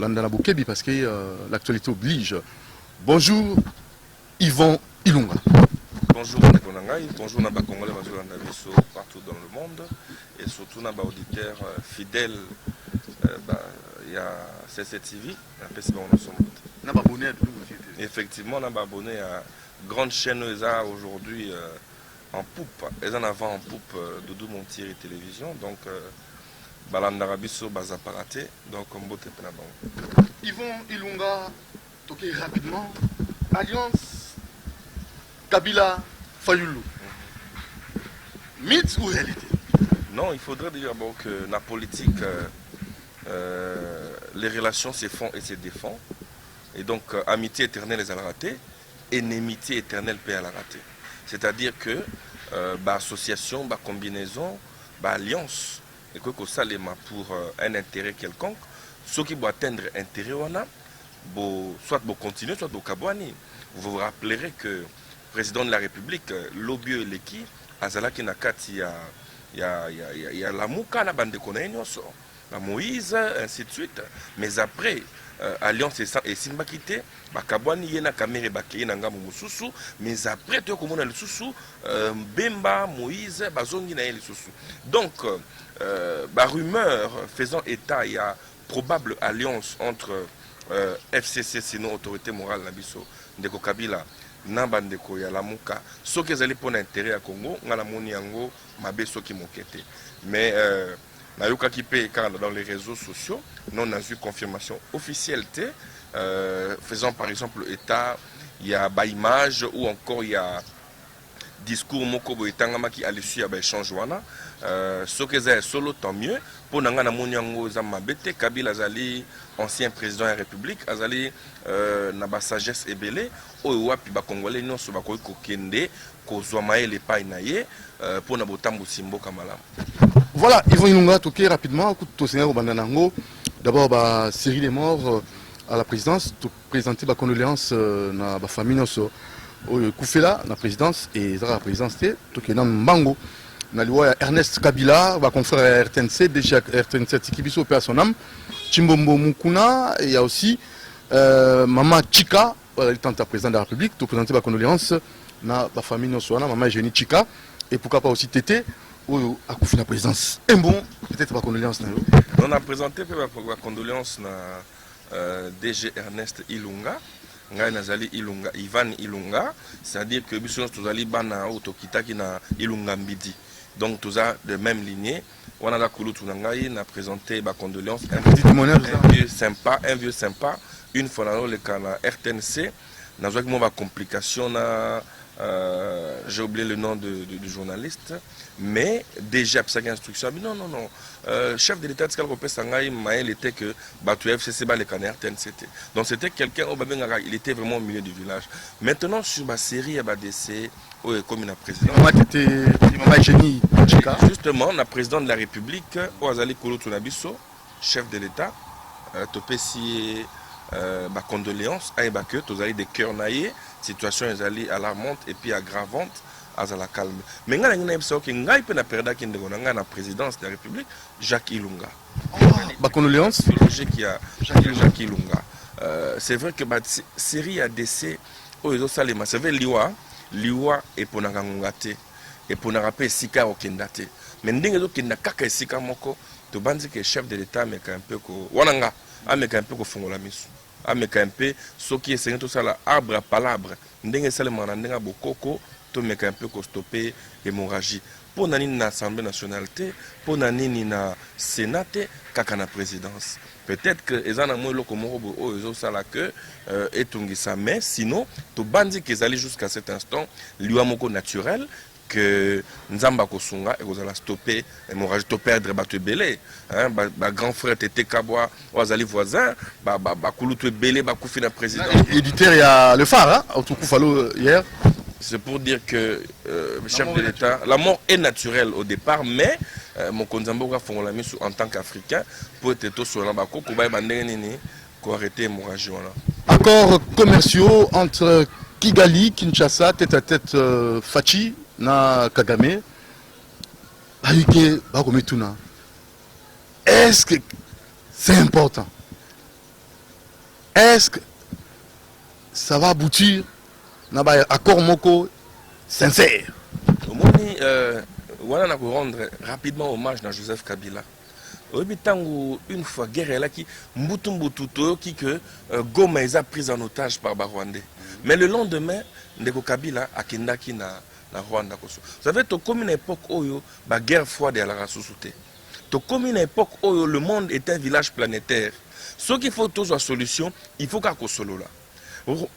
Landana Bokebi parce que l'actualité oblige. Bonjour Yvon Ilunga. Bonjour Nakonangai, bonjour Naba Congolais, partout dans le monde et surtout Naba auditeurs fidèles. Il y a CCTV, effectivement on a abonné à grande chaîne ESA aujourd'hui en poupe, et en avant en poupe Doudou Montiri télévision, donc Balandarabiso Bazaparaté, donc on botte Penabang. Yvon Ilunga, toqué rapidement, Alliance Kabila Fayoulou. Mythe ou réalité? Non, il faudrait dire bon, que la politique, les relations se font et se défendent. Et donc, amitié éternelle est à la rater, énémité éternelle peut à la rater. C'est-à-dire que, association, combinaison, alliance, et que ça les pour un intérêt quelconque, ceux qui vont atteindre intérêt, soit pour continuer, soit pour kabouani. Vous vous rappellerez que le président de la République, Lobio Eleki, Azalaki Nakati, il y a la Mouka, la Moïse, ainsi de suite. Mais après, Alliance et Simbakité, Bakabwani yena kamere bakeye na ngamu mususu, mais après tu komona le susu Bemba Moïse bazongi na le susu. Donc rumeur faisant état, il y a probable alliance entre FCC sinon autorité morale na biso ndeko Kabila na bandeko ya Lamuka, soki ezali pona intérêt ya Congo, ngala moni yango mabe soki mokete. Mais dans les réseaux sociaux, nous avons eu confirmation officielle. Faisant par exemple état, il y a image ou encore il y a discours mokobo etangama qui a l'issue à échange wana. Ce que c'est solo tant mieux. Pour nanga na monyango zamabete Kabila Azali, ancien président de la République, Azali na ba sagesse ebele oyo wapi ba congolais non so ba ko kende ko zwa les pay naye pour na botambo simboka malamu. Voilà, Yvon Ilunga, toqué rapidement, d'abord, la série des morts à la présidence, tout présenter la condoléance à la famille Koufela, la présidence, et la présidence, toqué dans Mbango. Ernest Kabila, va confrère RTNC, déjà RTNC Tikibiso, père son âme, Chimbombo Mukuna, et il y a aussi Maman Chika, étant président de la République, tout présenter la condoléance à la famille Maman Eugénie Chika, et pourquoi pas aussi Tété. À Koufi la présidence. Et bon, peut-être ma condoléance. On a présenté ma condoléance à DG Ernest Ilunga, Nazali Ilunga, Ivan Ilunga, c'est-à-dire que nous sommes bana autokita qui na Ilunga Mbidi. Donc tous a de même lignée. On a la Koulou Tunangaï, on a présenté ma condoléance. Un vieux sympa, une fois dans le cas la RTNC, on a eu une complication. J'ai oublié le nom du journaliste, mais déjà, pour instruction, non, chef de l'État de Skalopé Sangaï, il était que Batou FCC, les canards TNCT. Donc c'était quelqu'un, il était vraiment au milieu du village. Maintenant, sur ma série, il y a décès, comme une présidente. Justement, la présidente de la République, Oazali Kolo Tunabiso, chef de l'État, Topesi. Condoléances à que tous allez des cœurs naïfs, situation est alarmante et puis aggravante à la calme. Mais nous avons la présidence de la République, Jacques Ilunga. Condoléances Jacques Ilunga. C'est vrai que la série a décès, c'est vrai Liwa et pour Nangangate et pour Narape Sika au Kendate. Mais nous avons Kaka Sika Moko, tu bandes que chef de l'État, mais un peu Wananga, mais un peu Fongola Misu. Avec un peu ce qui est tout ça arbre à palabre ndenge seulement ndenge bokoko to meka un peu ko stopper hémorragie pour nani na assemblée nationale pour nani na sénat kaka na présidence peut-être que ezana mo loko moko o ezo sala que etungisa mais sinon to bandi que ezali jusqu'à cet instant liwa moko naturel que Nzamba Kosunga et vous allez stopper l'hémorragie, to perdre bateau belé, grand frère Tété Kabwa, Oazali voisin, Kouloutou belé, Koufi na président. Éditeur, il y a le phare, hein, au Koufalo hier. C'est pour dire que le chef de l'État, la mort est naturelle au départ, mais mon Konzambo va faire la mise en tant qu'Africain pour être tout sur l'ambako, pour arrêter l'hémorragie. Accords commerciaux entre Kigali, Kinshasa, tête à tête Fachi. Na Kagame, est-ce que c'est important? est-ce que ça va aboutir à un accord moko sincère? Omoni wana na rendre rapidement hommage à Joseph Kabila. Une fois guerre là qui mbutu toyoki que Goma est prise en otage par Rwandais. Mais le lendemain, Ndeko Kabila akendaki na Rwanda koso. Vous savez, to comme une époque où la guerre froide à la rassousouté. To comme une époque où le monde est un village planétaire. Ce qu'il faut toujours solution, il faut qu'à solo là.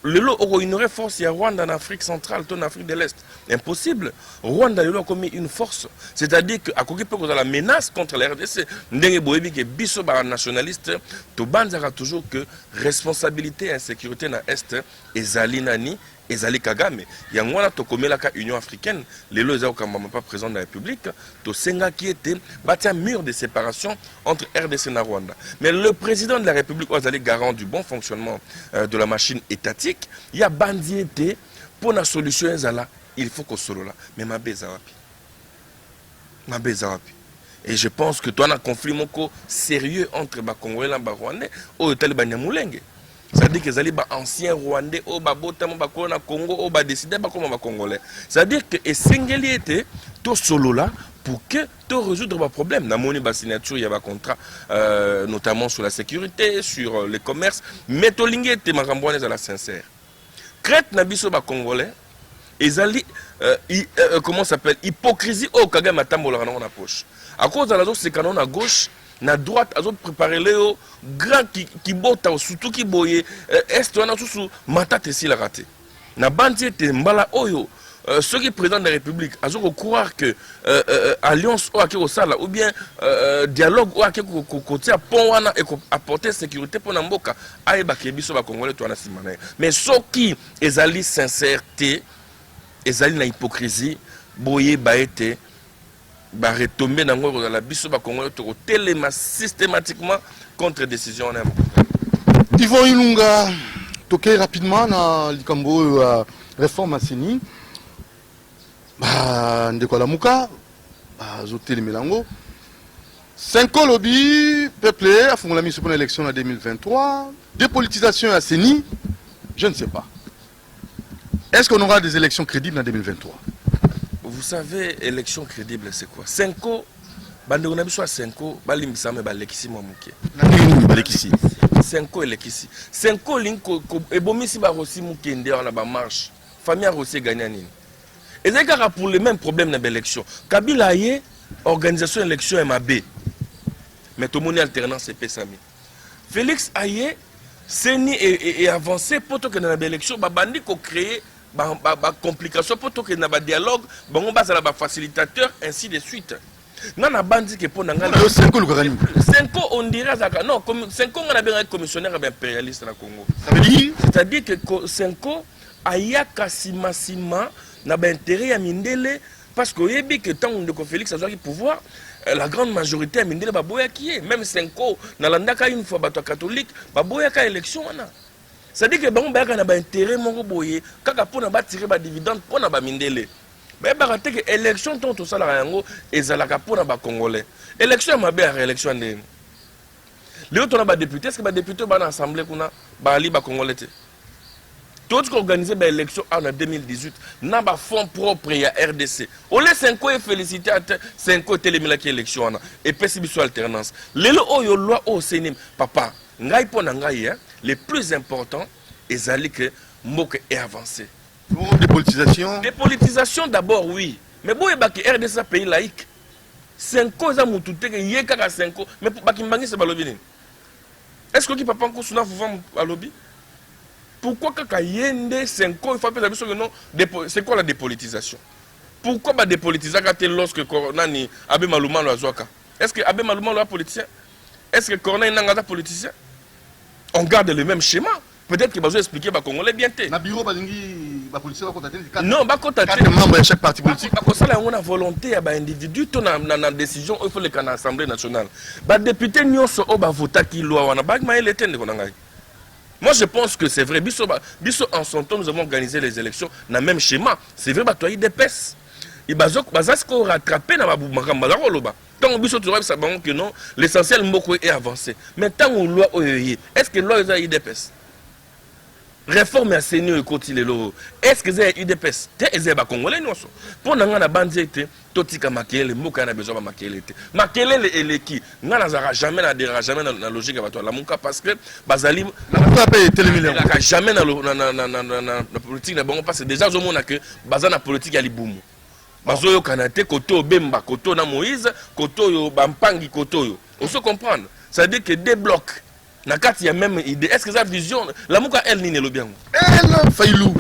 Le lot aurait force il y a Rwanda en Afrique centrale, en Afrique de l'Est. Impossible. Rwanda a commis une force. C'est-à-dire qu'à côté de la menace contre la RDC, que biso nationaliste, to banzara toujours que responsabilité et insécurité dans l'Est et Zalinani et Zali Kagame. Il y a un to comme la Union africaine, les lois sont pas présents dans la République, to senga qui était bâti un mur de séparation entre RDC et Rwanda. Mais le président de la République est garant du bon fonctionnement de la machine étatique. Il y a bandiété pour la solution il faut qu'on solo là. Mais ma bezawapi. Et je pense que toi, on a un conflit sérieux entre les Congolais et les Rwandais ou les Talibans. C'est-à-dire que les anciens Rwandais, au Congo, au décidé comme les Congolais. C'est-à-dire que Sengeli était tout solo là pour que tu résoudre le problème. Dans mon signature, il y a un contrat, notamment sur la sécurité, sur le commerce. Mais tu était à la sincère. Crête Nabiso Congolais, comment ça s'appelle? Hypocrisie au Kagame Matambola dans la poche. À cause de la zone, c'est canon à gauche. Na droite azo préparer les grand qui bota surtout qui boye est on a sous matate si la raté na bandi te mbala oyo ceux qui président de la République azo croire que alliance o akiko sala ou bien dialogue o akiko côté pont wana et apporter sécurité pour mboka ayeba ke biso ba congolais to na simana mais ceux qui ezali sincérité ezali na hypocrisie boye ba été va retomber dans la biso ba Congolais téléma systématiquement contre décision en Yvon Ilunga toqué rapidement dans likambo réforme Asseni ba ndeko la muka ba zoté les melango 5 lobby peuplé a fondé la mission pour l'élection en 2023 dépolitisation Asseni je ne sais pas est-ce qu'on aura des élections crédibles en 2023? Vous savez, élection crédible, c'est quoi? 5 ans, bande on a besoin de 5 ans, balimbisa me balekisi mwamuke. Balekisi. 5 ans elekisi. 5 ans linko ebomisi ba rosi mukende on a ba marche. Famille a rosi gagné nini. Et c'est car pour les mêmes problèmes dans l'élection. Kabila yé organisation élection MAB. Mais tout le monde alternance et pesami. Félix Aye Seni et avancé pour que dans l'élection ba bandi ko créer complication pour que na ba dialogue bango bazala ba facilitateur ainsi de suite nana bandi que pour nanga 5 ans on dirait ça non comme 5 ans on a bien un commissionnaire impérialiste na Congo ça veut dire c'est-à-dire que 5 ans aya kasima na ba intérêt ya mindele parce que yebi que tant de Félix a joué pouvoir la grande majorité à mindele ba boya qui est même 5 ans na landaka une fois bato catholique ba boya ka élection wana. C'est-à-dire que bon ben on a intérêt mon boye kaka pona ba tirer ba dividende pona ba mindele mais ba raté que élection ton tout ça la yango ezalaka pona ba congolais élection ma bien élection ndé les autres on a ba député est-ce que ba député ba na assemblée kuna ba ali ba congolais tout qui organisé ba élection en 2018 na ba fonds propre ya RDC on les 5 ans féliciter 5 ans télémila qui élection na et pesi biso alternance lelo oyo loi au CNM papa ngai pona ngai les plus importants ezali que mboka est avancé. Dépolitisation. Dépolitisation d'abord oui, mais bon et baki RDC un pays laïque. 5 ans za mutute que yeka 5 ans mais baki mbangi se balobi nini? Est-ce que qui papa ko suna fufam balobi? Pourquoi kaka yende 5 ans il faut appeler ça que non c'est quoi la dépolitisation? Pourquoi ba dépolitiser quand lorsque Cornani Abe Maluma lo azwaka? Est-ce que Abe Maluma lo politicien? Est-ce que Corneille Nangata politicien? On garde le même schéma. Peut-être qu'il va vous expliquer les Congolais bien. Non, membres de chaque parti politique. Il y a une volonté à individu, dans la décision, il faut les canaux l'Assemblée nationale. Les députés n'ont pas voté qui loi. Moi, je pense que c'est vrai. En son temps, nous avons organisé les élections dans le même schéma. C'est vrai, il y a des pèses. Il y a des rattrapé dans la tant que non, l'essentiel est avancé. Mais tant que loi est-ce que loi est des pèses? réforme ya senior ekoti lelo est-ce que c'est UDPS te eze ba congolais nyonso pour nga na bandi te totika makele mboka na besoin ba makele te makele eleki nga na zara jamais na dira jamais na logique ba to la muka parce que bazali na paye télémillion ka jamais na politique na bango parce que déjà zo mona que baza na politique ya libumu bazo yo kanate koto bemba koto na Moïse koto yo bampangi koto yo on se comprendre ça veut dire que des blocs na kati ya même idée est-ce que ça vision la muka elle ni le bien elle failou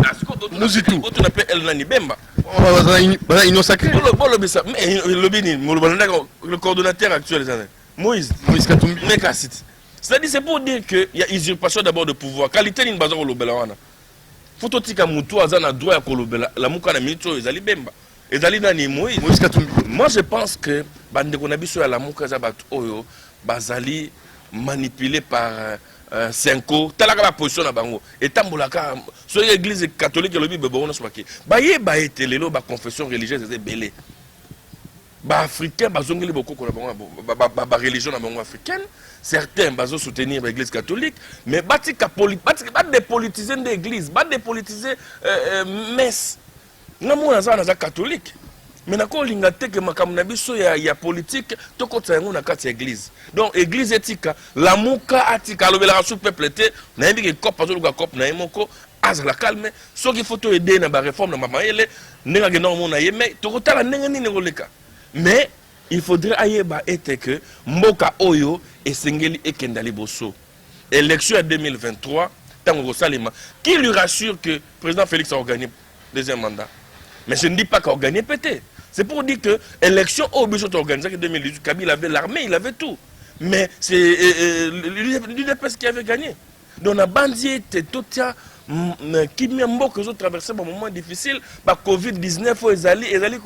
muzitu on appelle elle nani bemba baza union sacrée bolo bisa le bini le coordonnateur actuel Moïse Katumbi Mekasit c'est-à-dire c'est pour dire que il y a usurpation d'abord de pouvoir qualité ni baza ko lobela wana photo tika mutu azana droit ya ko lobela la muka na minito ezali bemba ezali nani Moïse Katumbi moi je pense que bande ko na biso ya la muka za bat oyo bazali manipulé par Senko, talaka la position na bango. Et tambolaka, sur l'église catholique et le Bible, on a soaki. Baye baye lelo ba confession religieuse c'est belé. Ba africain bazongeli beaucoup ko ba religion na bango africaine, certains bazo soutenir l'église catholique, mais batika ba dépolitiser l'église, ba dépolitiser messe. Ngamona za catholique. Mais na ko linga te que makambo na biso ya politique to ko tsango na kati église. Donc église etika la muka atika lobela sous peuple te na yebiki cop pazo luka cop na yemoko azala calme soki photo aider na ba réforme na mama ele nenga ke non mona yeme to ko tala nenga ni ngoleka. Mais il faudrait ayeba ete que mboka oyo esengeli ekendali boso. Élection 2023 tango salima qui lui rassure que président Félix a gagné deuxième mandat. Mais je ne dis pas qu'il a gagné pété. C'est pour dire que l'élection au budget organisé en 2018, Kabila avait l'armée, il avait tout. Mais c'est l'UDPS qui avait gagné. Donc, la bandit était tout qui m'a que ont traversé un moment difficile. La Covid-19, ils allaient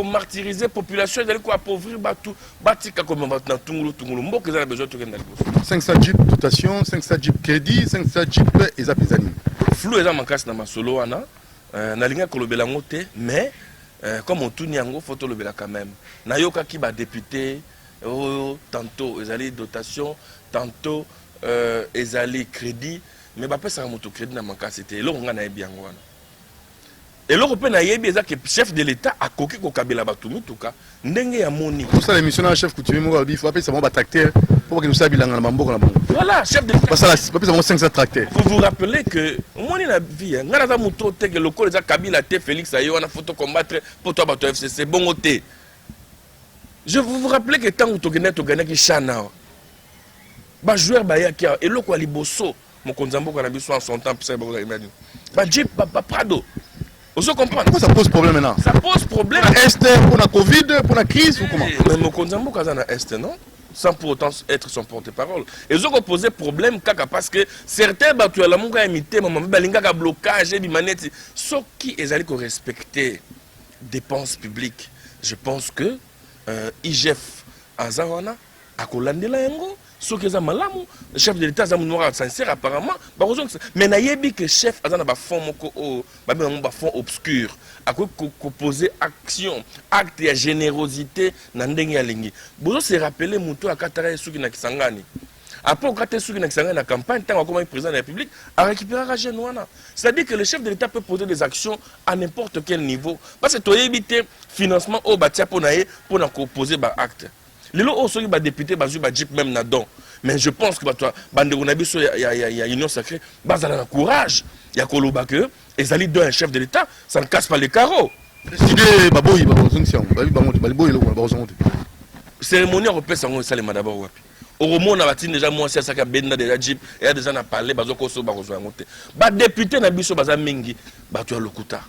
martyriser la population, ils allaient appauvrir tout. Comme maintenant, tout le monde, ils avaient besoin de tout. 500 jeep dotation, 500 jeep crédit, 500 jeep et zapizani. Flou est en casse dans ma solo, na linga kolobela ngote mais comme on tourne yango faut to lobela quand même na yoka ki ba député tantôt ezali dotation tantôt ezali crédit mais ba pesa moto crédit na makasi te eloko nga na yebi yango wana eloko pe na yebi eza que chef de l'état akoki ko kabela batu mituka ndenge ya moni pour ça l'émission na chef coutumier mo ba faut appeler ça mo ba tracteur pour que nous sabilanga na mamboko na bango voilà chef de l'état parce que ça pas 500 tracteurs vous vous rappelez que moni na vie ngana za muto te que lokolo za Kabila te Félix ayo na photo combattre pour toi bato FCC bongo te je vous rappelez que tant to gagner ki chana ba joueur ba ya ki eloko ali boso mo konzambo na biso en son temps ça ba jeep ba Prado. Vous comprenez? Pourquoi ça pose problème maintenant? Ça pose problème. Pour la Est, pour la Covid, pour la crise ou comment? Mais mon konzambo kazana Est, non? Sans pour autant être son porte-parole. Et ils ont posé problème parce que certains battu à la monga imité maman balinga blocage et bimaneti ce qui est allé respecter dépenses publiques. Je pense que IGF Azawana a kolandela yango ce qui est malamu le chef de l'état zamunora sincère apparemment mais nayebi que chef azana ba fond moko ba fond obscur a poser action acte de générosité na ndenge ya lingi bozo se rappeler muto akatara suki na Kisangani après okate suki na Kisangani na campagne tant comme président de la République a récupéré l'argent wana c'est-à-dire que le chef de l'état peut poser des actions à n'importe quel niveau parce que toyebi te financement au batia pour na poser ba acte. Les lots aussi ba député bazu ba jeep même na don mais je pense que toi bande konabiso ya union sacrée bazala na courage ya koloba que ezali d'un chef de l'état ça ne casse pas les carreaux décider baboyi bazonction baboyi lo bazonte cérémonie européenne sango salema d'abord wapi oromona batine déjà moi c'est ça ka benda déjà jeep et déjà na parler bazoko so bazwa ngote ba député na biso baza mingi ba to lokuta.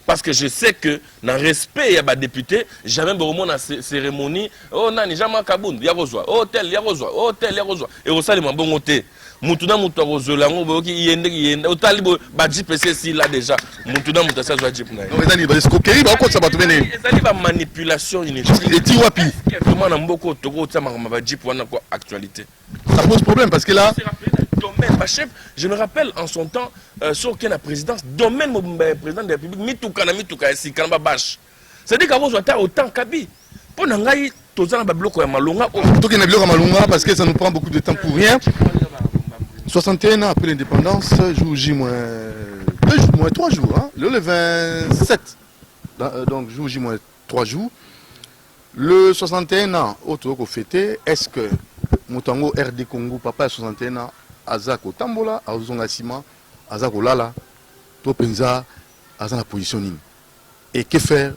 Parce que je sais que dans le respect, il y a des députés, jamais dans la cérémonie, oh nani, jamais Kaboun, il y a rejoint, oh tel, il y a rejoint, oh tel, il y a rejoint. Et au salut, bon côté, Moutuna Mouta Rosolango, qui yende, au talibo, Badji PC là déjà, Moutuna Mouta ça soit Jip Naï. Non, mais escroquerie, bah, quoi ça va te venir? C'est une manipulation inutile. Et Tiwapi. Vraiment, dans beaucoup de Togo, ça m'a Jip, on a quoi actualité. Ça pose problème parce que là. Domaine, ma chef, je me rappelle en son temps, sur aucune présidence, domaine, président de la République, mitouka, si kanaba bâche. C'est-à-dire qu'avant, je suis autant Kabi. Pour n'engager, tout ça, bloc à Malonga. Tout qui est bloc à Malonga parce que ça nous prend beaucoup de temps pour rien. 61 ans après l'indépendance, jour J moins 3 jours, hein, le 27. Donc jour J moins 3 jours. Le 61 ans, autre qu'on fêté, est-ce que Motango RD Congo, papa 61 ans, Azako Tambola, Azonga Sima, Azako Lala, Topenza, Azana positioning. Et que faire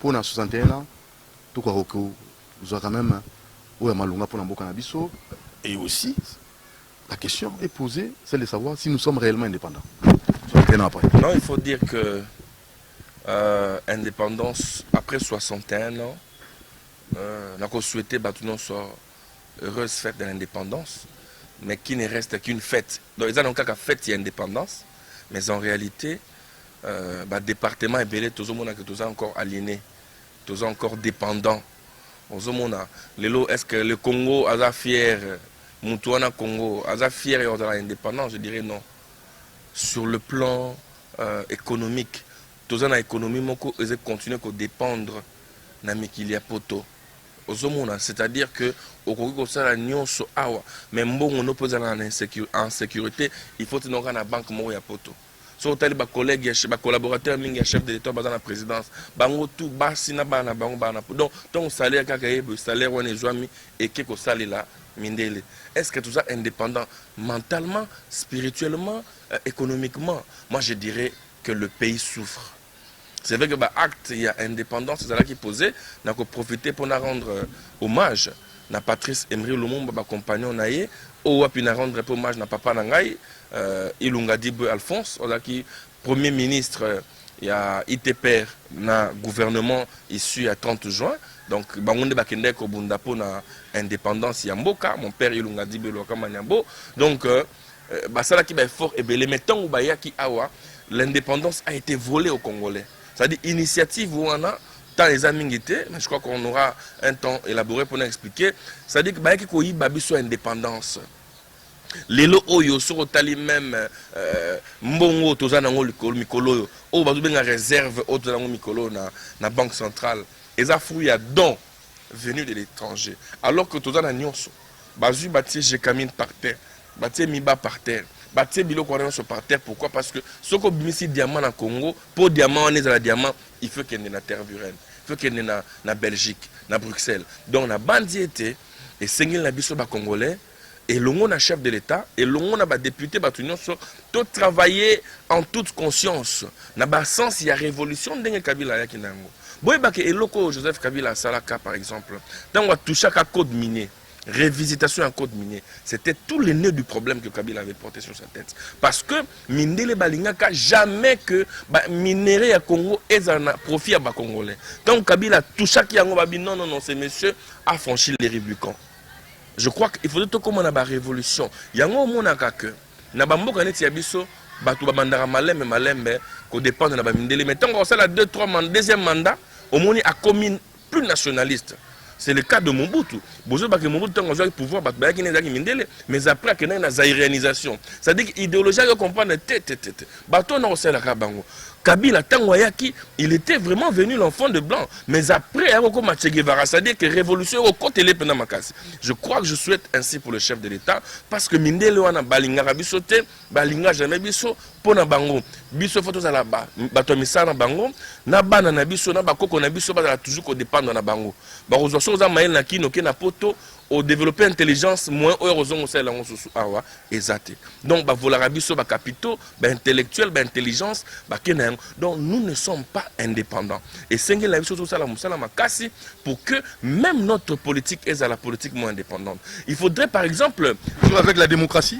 pour les 61 ans, tout quoi que vous avez quand même, ou Malunga pour Nambo Canabiso, et aussi, la question est posée, celle de savoir si nous sommes réellement indépendants. 61 ans après. Non, il faut dire que indépendance après 61 ans, on a souhaité que nous soyons heureuse fête de l'indépendance, mais qui ne reste qu'une fête. Donc, ils ont donc fête de l'indépendance, mais en réalité, le département est belé, tout le monde est encore aliéné, tout encore dépendant. Est-ce que le Congo a fier, Moutouana Congo a fier de l'indépendance? Je dirais non. Sur le plan économique, tous en économie, ils continuent à dépendre de Mikilia Poto. C'est-à-dire que au Congo, même si on pose en sécurité, il faut que nous ayons une banque Moya Poto. Si on a des collègues, des collaborateurs, des chefs de l'État dans la présidence, tout donc ton salaire, le salaire on est et que salaire là, est-ce que tout ça indépendant mentalement, spirituellement, économiquement? Moi je dirais que le pays souffre. C'est vrai que l'acte il y a indépendance, c'est là qui posait, on a profité pour rendre hommage à Patrice Emery Lumumba, compagnon naïe, ou puis rendre hommage à papa Nangaï, Ilunga Dibwe Alphonse, qui premier ministre, il y a ITPR, na gouvernement issu à 30 juin. Donc, bangonde bakende ko bunda po na indépendance yamboka, mon père Ilunga Dibwe Lokamanyambo. Donc, ça là qui est fort et belé, mais tant que qui awa, l'indépendance a été volée aux Congolais. C'est-à-dire initiative où on a tant les amis étaient, mais je crois qu'on aura un temps élaboré pour nous expliquer. C'est-à-dire que il y a babi sur indépendance. Les lots oyo sur otali même mbongo tozanango mikolo o bazu benga réserve o tozanango mikolo na banque centrale. Et ça fruit à dons venus de l'étranger. Alors que tozana nyonso bazu bâti Jekamine par terre, bâti Miba par terre. Bâti biloko par terre. Pourquoi? Parce que ce qu'on bimisi diamant en Congo, pour diamant on est dans la diamant, il faut qu'il y ait na terre virenne, il faut qu'il y ait na Belgique, na Bruxelles. Donc na bandiété et sengil na biso ba congolais et l'on a chef de l'État et l'on a ba député ba tout tout travailler en toute conscience. Na ba sens il y a révolution d'engue Kabila ya kinango. Boy ba ke eloko Joseph Kabila Salaka par exemple. Tant on touche à code minier. Révisitation en code minier, c'était tout le nœud du problème que Kabila avait porté sur sa tête. Parce que Mindele Balingaka, jamais que minerai à Congo et un profit à Congolais. Quand Kabila touche à Kiango Babi, non, ces messieurs a franchi les Rubicons. Je crois qu'il faudrait tout comme on a la révolution. Il y a un moment que Nabambo Kaneti Yabiso, Batou Babandara Malembe, qu'on dépend de Nabamindele. Mais tant qu'on a 2-3 mandats, deuxième mandat, au moins à commune plus nationaliste. C'est le cas de Mobutu. Mobutu a le pouvoir, mais après, il y a une zaïréanisation. C'est-à-dire que l'idéologie, on comprend, Kabila Tangoyaki, il était vraiment venu l'enfant de blanc. Mais après, c'est-à-dire que révolution au côté les Penamakasi. Je crois que je souhaite ainsi pour le chef de l'État, parce que Mindele wana balinga rabisote, balinga jamais biso, pona bango, biso photos à la bas, batomisa na bango, na bana na biso, na bakoko na biso, bazala toujours qu'on dépend na bango. Barozo soza maël na kino ke na poto, au développer intelligence moins heureusement c'est là on se awa exact. Donc bah vola biso ba capitaux, ba intellectuel, ba intelligence, ba kenan. Donc nous ne sommes pas indépendants. Et c'est la biso tout ça la musala makasi pour que même notre politique est à la politique moins indépendante. Il faudrait par exemple avec la démocratie.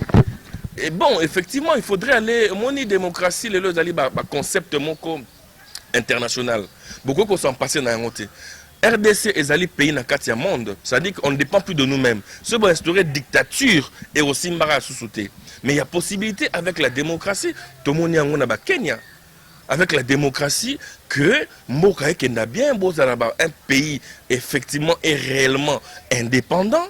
Et bon, effectivement, il faudrait aller moni démocratie les lois ali ba concept moko international. Beaucoup qu'on s'en passer dans un côté. RDC est un pays dans le monde, c'est-à-dire qu'on ne dépend plus de nous-mêmes. Ce qui va instaurer dictature et aussi mbara sous-souté. Mais il y a possibilité avec la démocratie, tout le monde est en Kenya, avec la démocratie, que Mokae Kenda bien, un pays effectivement et réellement indépendant.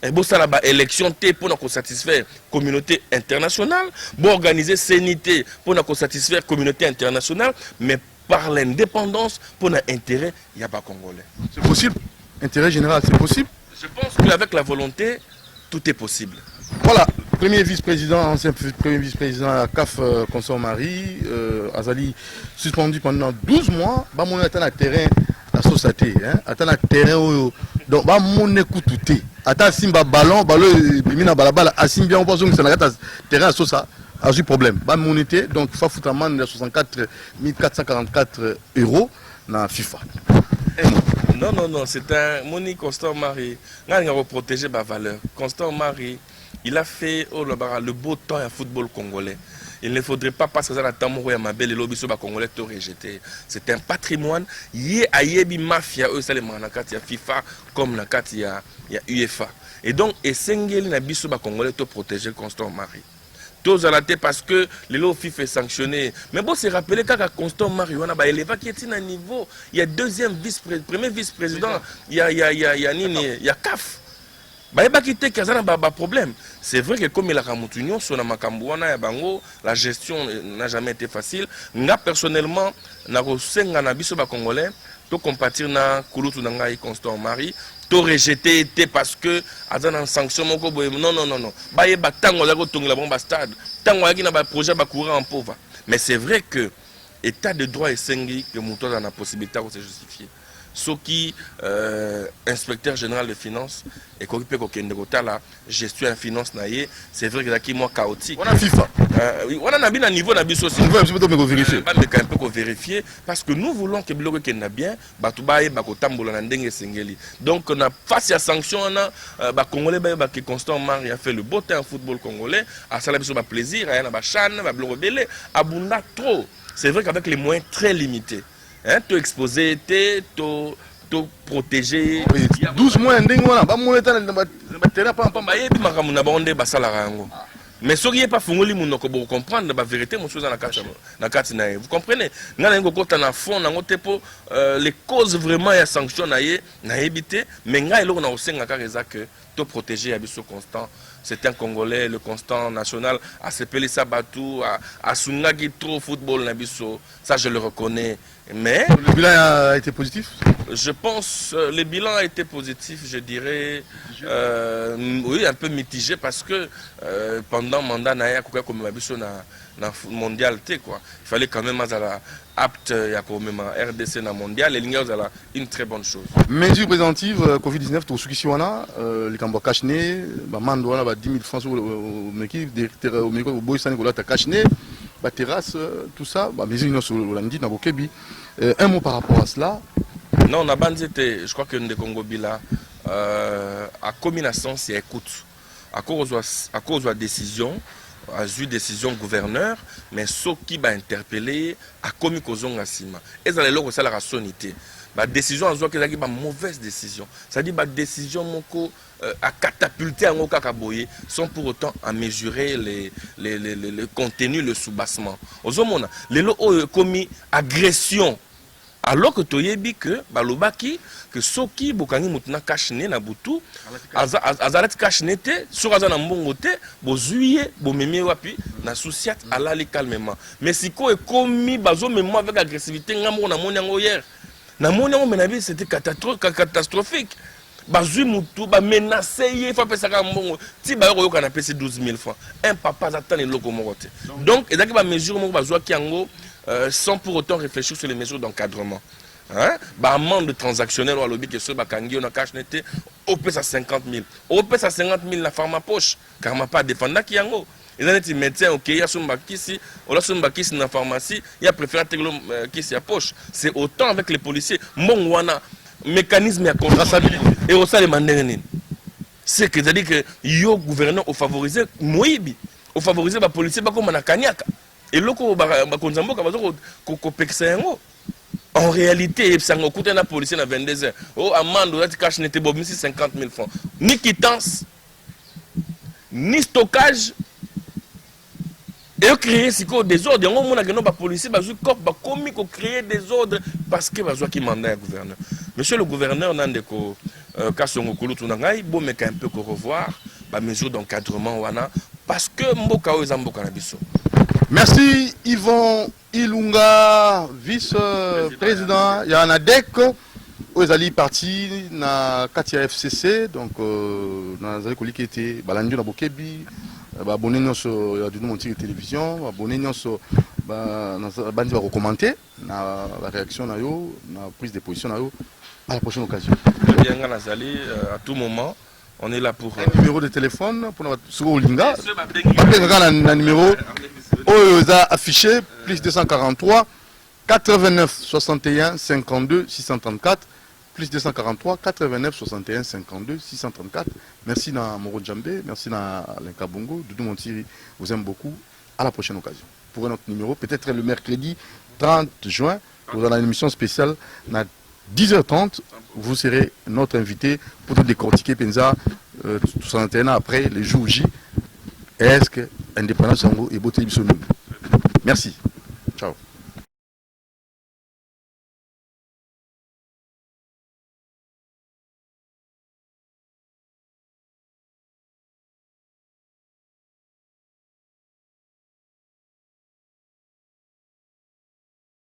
Et bon, ça là-bas, élection pour nous satisfaire la communauté internationale, bon, organiser sénité pour nous satisfaire la communauté internationale, mais par l'indépendance, pour notre intérêt, il n'y a pas Congolais. C'est possible. Intérêt général, c'est possible. Je pense qu'avec la volonté, tout est possible. Voilà. premier vice-président, ancien premier vice-président à CAF Constant Marie, Azali, suspendu pendant 12 mois, bah mon atteint à terrain la société, hein, atteint à terrain donc bah mon écoute tout atteint simba ballon, bimina balabala, asim bien on pense que c'est la terrain à sosa, a eu problème. Bah mon été donc fa foutaman de 64 444 euros dans FIFA. Non, non, non, c'est un Moni Constant Marie. On a protégé ma valeur. Constant Marie, il a fait le beau temps à football congolais. Il ne faudrait pas passer ça à Tamoro et ma belle lobby sur congolais tout rejeté. C'est un patrimoine. Yé a yebi mafia eux ça les manakati ya FIFA comme la kati ya UEFA. Et donc essengeli na biso ba congolais tout protéger Constant Marie. Tous à la tête parce que les lots FIFA est sanctionné. Mais bon, c'est rappelé qu'à Constant Marie, on a élevé qui est à niveau. Il y a premier vice-président, il y a CAF. Problème. C'est vrai que comme il a Ramoutunio, sur la gestion n'a jamais été facile. Moi, personnellement, je Congolais, tout compatir na Kouloutou Nangaï Constant Marie, tout rejeté était parce que en sanction non. Baye batango la gotongi la bomba stade. Tango yaki na ba projet ba courir en pauvre. Mais c'est vrai que état de droit et sengi que mon a la possibilité de se justifier. Ce qui inspecteur général des finances et qu'on peut la gestion en finance naïe, c'est vrai que là moi chaotique. On a FIFA. On a bien un niveau d'abus aussi. On peut vérifier. Un peu vérifier parce que nous voulons que bloque qu'il n'a bien, batubaye bakotambola na ndenge sengeli. Donc on a face à sanction on a congolais qui Constant Marie a fait le beau temps en football congolais, à ça la biso ba plaisir, à na ba chan, ba bloque belé, abunda trop. C'est vrai qu'avec les moyens très limités. Hein, tout exposé, tout protégé. 12 mois, mais ce qui n'est pas fongoli, vous comprendre la vérité, vous comprenez? Les causes vraiment et sanctions, mais nous avons que tout protéger Abisso Constant. C'est un Congolais, le Constant national, à Sepeli Sabatou, à Sungagi trop football Nabisso. Ça, je le reconnais. Mais le bilan a été positif. Je pense le bilan a été positif, je dirais, oui, un peu mitigé parce que pendant le mandat Naya comme na mondialité quoi. Il fallait quand même apte à même RDC na mondial et l'Inga une très bonne chose. Mesures préventives Covid-19 tout ce qui wana les cambo cachné ba mando wana ba 10 000 francs au meki directeur au meko boy sani ko la ta cachné ba terrasse tout ça ba mesures no sur l'andi na bokebi. Un mot par rapport à cela. Non, on a bandité, je crois que le Congo Bila à combinaison c'est écoute. À cause de la décision, a eu décision gouverneur, mais ceux qui va interpeller a commis causons à Sima. Et ça les lois ça la sonité. La décision en soit que c'est une mauvaise décision. C'est-à-dire la décision moko à catapulter en Okaboye sans pour autant à mesurer le contenu, le soubassement. Aux hommes, les lois ont commis agression. Alors que tu yebi que balobaki que soki bokangi mutuna kashne na butu azalet kashne te sur azana mbongo te bozuye bomemi wapi na souciat alali calmement mais siko e komi bazo memo avec agressivité ngambo na moni yango hier na moni yango menabi c'était catastrophique bazui mutu ba menacer ye fa pesa ka mbongo ti ba yo kana pesa 12 000 francs un papa attend les loko moko te donc ezaki ba mesure moko bazwa ki yango sans pour autant réfléchir sur les mesures d'encadrement. Hein? Amende de transactionnel ou à l'objet que ce bakangi on a cash nete au pèse à 50 000. Au pèse à 50 000 la pharma poche car m'a pas défendre qui yango. Il y a des médecins ok il y a son bakisi, on a son bakisi dans la pharmacie, il y a préféré qui c'est à poche. C'est autant avec les policiers. Mon wana mécanisme à contrastabilité et au sein des mandénines. C'est que c'est-à-dire que yo gouverneur au favoriser moyibi, au favoriser ba policier ba comme na kanyaka. Et loko bakonzambo kabazo ko pekisa yango. En réalité, ça a coûté un policier à 22 heures. Oh, amende, tu caches n'était pas 50 000 francs. Ni quittance, ni stockage. Et créer des désordre. Il y a des policiers qui ont créé des ordres parce que qui mandat le gouverneur. Monsieur le gouverneur, il y a un peu revoir les mesures d'encadrement parce que Mboka est Mboka Nabiso. Merci Yvon Ilunga, vice-président. Il y a un ADEC, où ils parti na Katia FCC, donc dans les qui étaient Balandio na Bokebi, abonné nyonso ya Doudou Montiri télévision, abonné nyonso bandi va commenter na la réaction na yo, na prise de position na yo. À la prochaine occasion. Très bien, Nazali, à tout moment, on est là pour. Numéro de téléphone pour notre Linga. Un numéro affiché plus 243 89 61 52 634 plus 243 89 61 52 634. Merci à Moro Djambé, merci à Lenka Bongo, Doudou Montiri, vous aime beaucoup. À la prochaine occasion. Pour un autre numéro, peut-être le mercredi 30 juin, vous aurez une émission spéciale à 10h30. Vous serez notre invité pour tout décortiquer Penza, tout ça après les jours J. Est-ce que indépendance et beauté. Merci.